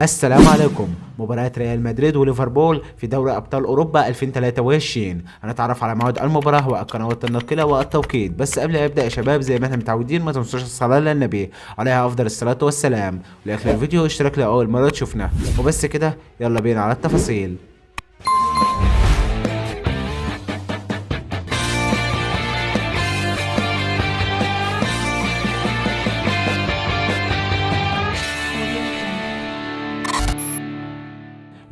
السلام عليكم. مباراة ريال مدريد وليفربول في دوري أبطال أوروبا 2023 هنتعرف على موعد المباراة والقنوات الناقلة والتوقيت. بس قبل ما يبدأ يا شباب زي ما احنا متعودين ما تنسوش الصلاة للنبي عليها أفضل الصلاة والسلام، ولايك للفيديو واشتراك لأول مرة تشوفنا. وبس كده يلا بينا على التفاصيل.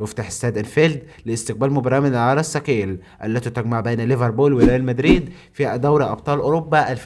يفتح استاد انفيلد لاستقبال مباراة من العيار الثقيل التي تجمع بين ليفربول وريال مدريد في دوري ابطال اوروبا 2022-2023،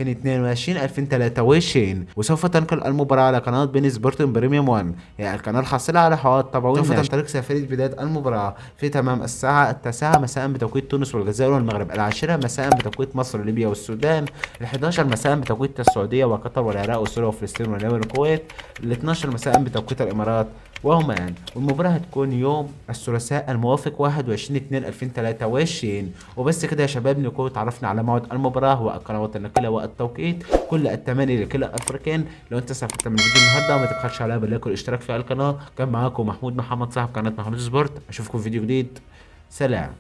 وسوف تنقل المباراة على قناة بين سبورتنج بريميوم 1، هي القناة الحاصلة على حقوق التابعين. سوف تنطلق سفرية بداية المباراة في تمام الساعة 9 مساء بتوقيت تونس والجزائر والمغرب، 10 مساء بتوقيت مصر وليبيا والسودان، 11 مساء بتوقيت السعودية وقطر والعراق وسوريا وفلسطين واليمن والكويت، 12 مساء بتوقيت الامارات وعمان. والمباراة هتكون يوم الثلاثاء الموافق 21/2/2023. وبس كده يا شباب نكون اتعرفنا على موعد المباراة والقنوات النقلة والتوقيت. كل التماني لكلا الفريقين. لو انت استفدت من الفيديو النهارده ما تبخلش عليها باللايك والاشتراك في القناة. كان معاكم محمود محمد صاحب قناة محمود سبورت. اشوفكم في فيديو جديد. سلام.